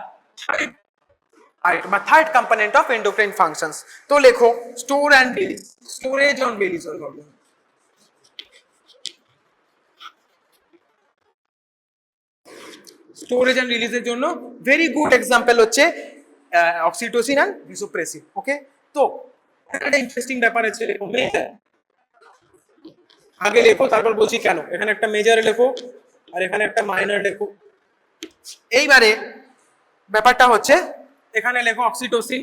third component of endocrine functions. তো লেখো store and release, storage and release of hormone. Storage and রিলিজের জন্য ভেরি গুড এক্সাম্পল হচ্ছে অক্সিটোসিন এন্ড ভ্যাসোপ্রেসিন। ওকে, তো একটা ইন্টারেস্টিং ব্যাপার আছে, আগে লেখো তারপর বলছি কেন। এখানে একটা মেজর লেখো আর এখানে একটা মাইনর লেখো। এইবারে ব্যাপারটা হচ্ছে এখানে লেখো oxytocin,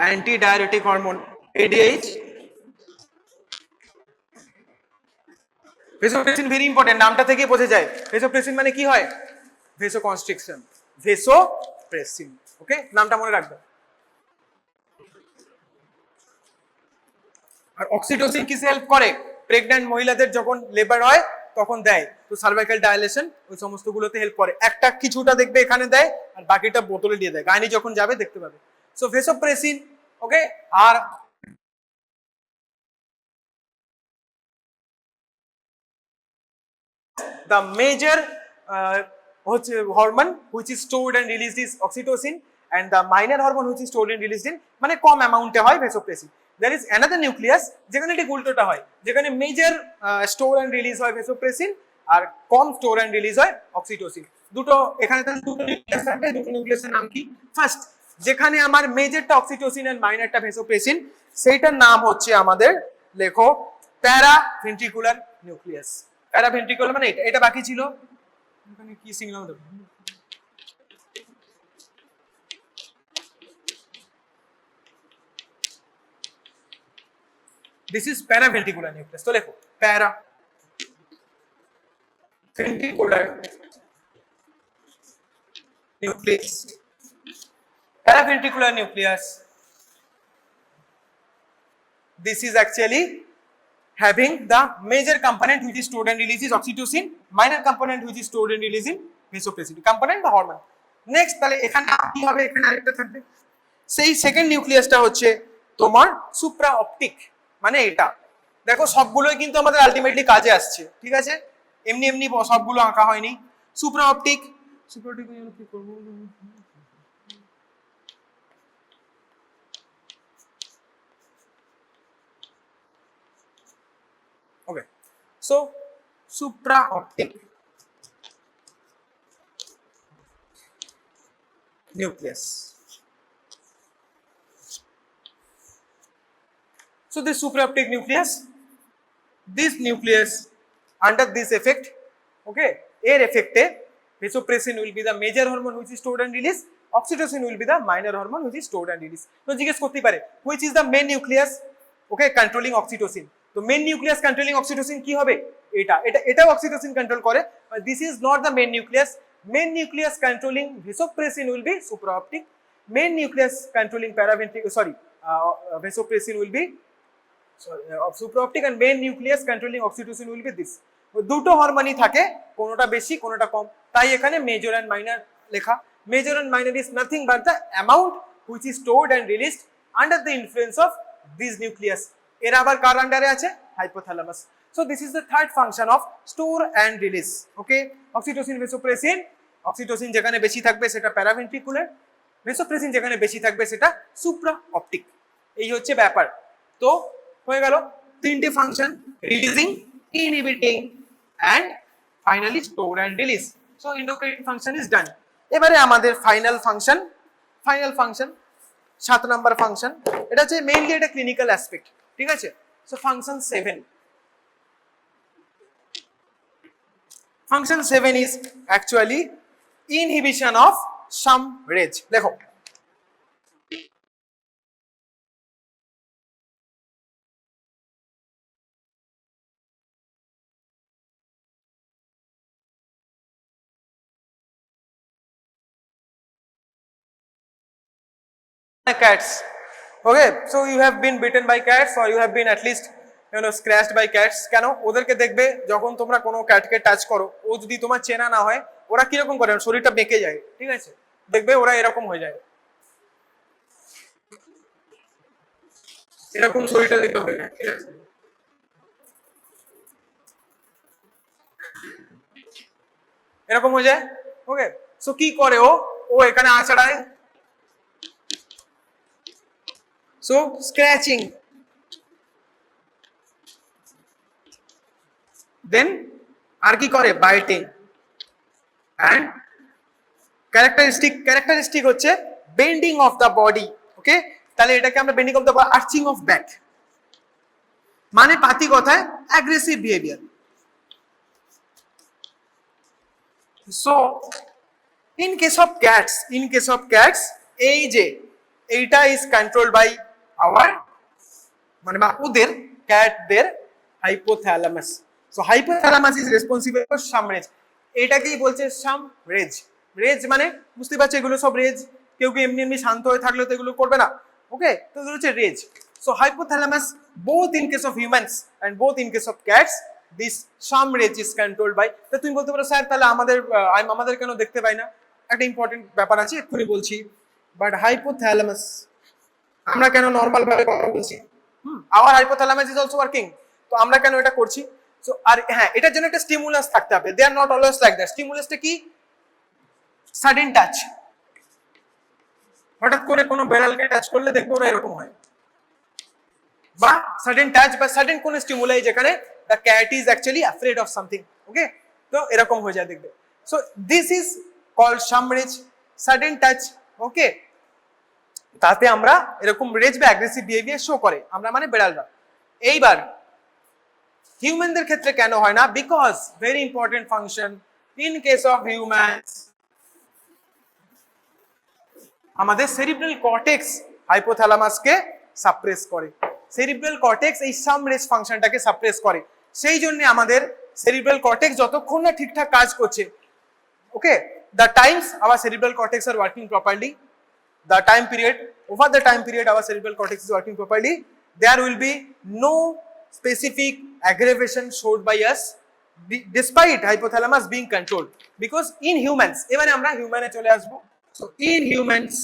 anti diuretic hormone ADH. Vasopressin very important, নামটা থেকে বোঝা যায় ভেসোপ্রেসিন মানে কি হয়, ভেসো কনস্ট্রিকশন, ভেসোপ্রেসিন। ওকে, নামটা মনে রাখবে। আর অক্সিটোসিন কিসে হেল্প করে, প্রেগন্যান্ট মহিলাদের যখন লেবার হয় তখন দেয়, তো সার্ভাইকাল ডায়ালেশন ওই সমস্ত গুলোতে হেল্প করে। একটা কিছুটা দেখবে এখানে দেয় আর বাকিটা বোতলে দিয়ে দেয়, গাইনি যখন যাবে দেখতে পাবে। So vasopressin. ওকে, আর the major hormone which is stored and released is oxytocin, and the minor hormone which is stored and released in মানে কম অ্যামাউন্টে হয় vasopressin. there is another nucleus যেখানে ঠিক উল্টোটা হয়, যেখানে মেজর স্টোর এন্ড রিলিজ হয় ভেসোপ্রেসিন আর কম স্টোর এন্ড রিলিজ হয় অক্সিটোসিন। দুটো এখানে তাহলে দুটো নিউক্লিয়াস থাকবে, দুটো নিউক্লিয়াসের নাম কি, ফার্স্ট যেখানে আমার মেজরটা অক্সিটোসিন এন্ড মাইনরটা ভেসোপ্রেসিন, সেইটার নাম হচ্ছে আমাদের লেখো প্যারাভেন্ট্রিকুলার নিউক্লিয়াস। প্যারাভেন্ট্রিকুলার মানে এটা, এটা বাকি ছিল, এখানে কি সিগন্যাল দেব, this is paraventricular nucleus। তো লেখো paraventricular nucleus, paraventricular nucleus, this is actually having the major component which is stored and released is oxytocin, minor component which is stored and released in vasopressin, component বা hormone. Next তাহলে এখানে কি হবে, এখানে আরেকটা থাকবে, সেই সেকেন্ড নিউক্লিয়াসটা হচ্ছে তোমার সুপ্রা অপটিক। মানে এটা দেখো সবগুলোই কিন্তু আমাদের আলটিমেটলি কাজে আসছে, ঠিক আছে, এমনি এমনি সবগুলো আঁকা হয়নি। সুপ্রা অপটিক, সুপ্রা অপটিক কি করব, okay, so supraoptic nucleus, so this supraoptic nucleus, this nucleus under this effect, okay, air effect vasopressin will be the major hormone which is stored and released, oxytocin will be the minor hormone which is stored and released। তো জিজ্ঞেস করতে পারে which is the main nucleus, okay, controlling oxytocin। তো main nucleus controlling oxytocin কি হবে, এটা এটা এটাও অক্সিটোসিন কন্ট্রোল করে, but this is not the main nucleus. Main nucleus controlling vasopressin will be supraoptic, main nucleus controlling paraventricular vasopressin will be supraoptic, and main nucleus controlling oxytocin will be this. দুটো হরমোনই থাকে, কোনোটা বেশি কোনোটা কম, তাই এখানে মেজর এন্ড মাইনর লেখা। Major and minor is nothing but the amount which is stored and released under the influence of this nucleus. এর আবার কার আন্ডারে আছে, hypothalamus. So this is the third function of store and release, okay, oxytocin vasopressin, oxytocin যেখানে বেশি থাকবে সেটা paraventricular, vasopressin যেখানে বেশি থাকবে সেটা সুপ্রাঅপটিক। এই হচ্ছে ব্যাপার। তো হয়ে গেল তিনটে function, releasing, inhibiting and finally store and release. So endocrine function is done. এবারে আমাদের final function, final function 7 number function, এটা হচ্ছে মেইনলি এটা ক্লিনিক্যাল অ্যাসপেক্ট, ঠিক আছে। So function 7, function 7 is actually inhibition of some rage। দেখো cats. Okay, so you have been bitten by cats or you have been at least scratched by cats. কেন ওদেরকে দেখবে যখন তোমরা কোনো ক্যাটকে টাচ করো, ও যদি তোমার চেনা না হয় ওরা কিরকম করে শরীরটা বেঁকে যায়, ঠিক আছে, দেখবে ওরা এরকম হয়ে যায়, এরকম শরীরটা দেখতে হবে, ঠিক আছে, এরকম হয়ে যায়। ওকে, সো কি করে ও এখানে আছড়ায়, সো স্ক্র্যাচিং, দেন আর কি করে, বাইটিং, এন্ড ক্যারেক্টারিস্টিক হচ্ছে bending of the body. Okay, তাহলে এটাকে আমরা bending of the body, arching of back, মানে পাতি কথায় aggressive behaviour. So in case of cats এই যে এইটা ইজ কন্ট্রোলড বাই আওয়ার মানে বা ওদের ক্যাটদের hypothalamus. So hypothalamus is responsible for sham rage. এটাকেই বলছে সাম রেজ। রেজ মানে বুঝতে পারছো, এগুলো সব রেজ, কেউ এমনি শান্ত হয়ে থাকলে তো এগুলো করবে না। ওকে, তো এগুলো হচ্ছে রেজ। So hypothalamus both in case of humans and both in case of cats this some rage is controlled by। তো তুমি বলতে পারো স্যার তাহলে আমাদের কেন দেখতে পাই না, একটা ইম্পর্টেন্ট ব্যাপার আছে, এক্ষুনি বলছি। বাট হাইপোথ্যালামাস আমরা কেন নর্মাল ভাবে কথা বলছি, our hypothalamus is also working, তো আমরা কেন এটা করছি। সো আর হ্যাঁ, এটার জন্য একটা স্টিমুলাস থাকতে হবে, they are not always like that. স্টিমুলাসটা কি, সাডেন টাচ, হঠাৎ করে কোনো বেড়ালকে টাচ করলে দেখবো ওরা এরকম হয়, বা সাডেন টাচ বা সাডেন কোন স্টিমুলাই যেখানে the cat is actually afraid of something. Okay, তো এরকম হয়ে যায় দেখবে। So this is called sham rage, sudden touch. Okay, তাতে আমরা এরকম রেজ বা অ্যাগ্রেসিভ বিহেভিয়ার শো করে আমরা, মানে বেড়ালরা। এইবার হিউম্যানদের ক্ষেত্রে কেন হয় না, because very important function in case of humans, আমাদের সেরিব্রাল কর্টেক্স হাইপোথ্যালামাসকে সাপ্রেস করে। সেরিব্রাল কর্টেক্স এই সাম রেজ ফাংশনটাকে সাপ্রেস করে, সেই জন্য আমাদের সেরিব্রাল কর্টেক্স যতক্ষণ না ঠিকঠাক কাজ করছে, okay, the times our cerebral cortex are working properly, the time period, over the time period our cerebral cortex is working properly, there will be no specific aggravation showed by us despite hypothalamus being controlled, because in humans, এবারে আমরা হিউম্যানে চলে আসবো। so in humans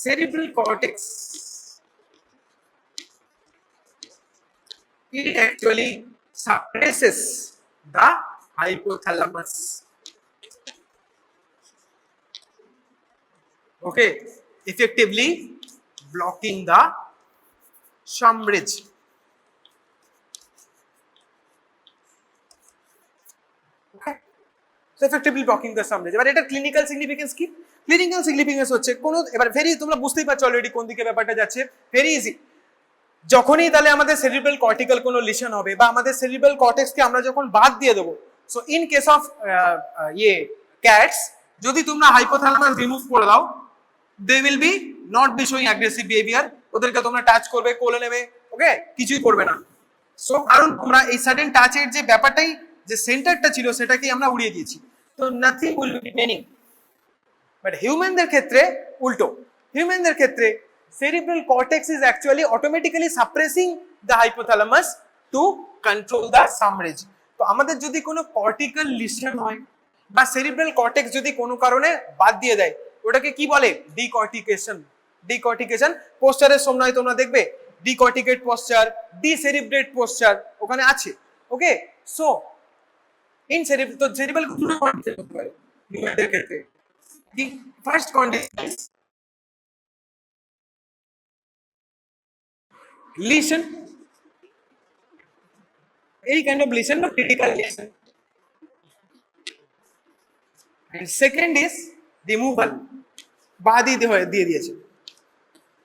cerebral cortex it actually suppresses the hypothalamus, okay, effectively blocking the some ridge। Okay, so effectively blocking the some ridge। এবার এটা clinical significance কি, clinical significance হচ্ছে কোন, এবার ভেরি, তোমরা বুঝতেই পারছো অলরেডি কোন দিকে ব্যাপারটা যাচ্ছে, ভেরি ইজি। যখনই তাহলে আমাদের সেরিব্রাল কর্টিক্যাল কোনো লিশন হবে বা আমাদের সেরিব্রাল কর্টেক্সকে আমরা যখন বাদ দিয়ে দেবো, so in case of cats যদি তোমরা হাইপোথ্যালামাস রিমুভ করে দাও, they will be not be showing aggressive behavior, ওদেরকে তোমরা টাচ করবে, কোলে নেবে, ওকে, কিছুই করবে না। সো কারণ তোমরা এই সাডেন টাচের যে ব্যাপারটাই, যে সেন্টারটা ছিল সেটাকেই আমরা উড়িয়ে দিয়েছি, তো nothing will be remaining. But হিউম্যানদের ক্ষেত্রে উল্টো, হিউম্যানদের ক্ষেত্রে cerebral cortex is actually automatically suppressing the hypothalamus to control the some rage। তো আমাদের যদি কোনো কর্টিক্যাল লিশন হয় বা সেরিব্রাল কর্টেক্স যদি কোনো কারণে বাদ দিয়ে দেয়, ওটাকে কি বলে, ডিকর্টিকেশন। ডিকর্টিকেশন পোস্টারের সময় তোমরা দেখবে ডিকর্টিকেট পোস্টার, ডিসেরিব্রেট পোস্টার ওখানে আছে। ওকে, সো ইন সেরিব্রাল, তো সেরিব্রাল দুটো কন্ডিশন হতে পারে হিউম্যানদের ক্ষেত্রে। The first condition is lesion, any kind of lesion, no critical lesion, and second is removal, বাদি দিয়ে দিয়েছে।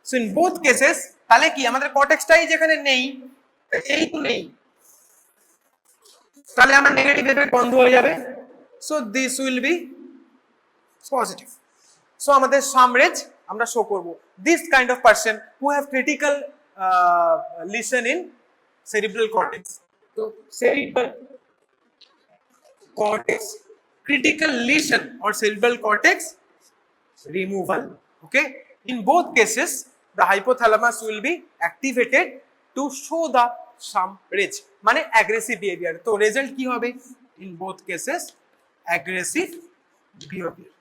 সো ইন বোথ কেসেস তাহলে কি আমাদের কর্টেক্সটাই যেখানে নেই, এই তো নেই, তাহলে আমার নেগেটিভ এফেক্ট বন্ধ হয়ে যাবে। So this will be positive. So আমাদের সাম রেজ আমরা শো করব। This kind of person who have critical lesion in cerebral cortex, so cerebral cortex critical lesion or cerebral cortex removal. Okay, in both cases the hypothalamus will be activated to show the some rage মানে aggressive behavior. তো result কি হবে? In both cases aggressive behavior.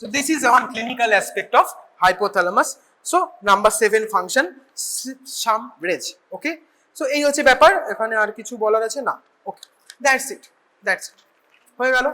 So this is one clinical aspect of hypothalamus. So number 7 function some rage. Okay, so এই হচ্ছে ব্যাপার, এখানে আর কিছু বলার আছে না? Okay, that's it হয়ে গেল।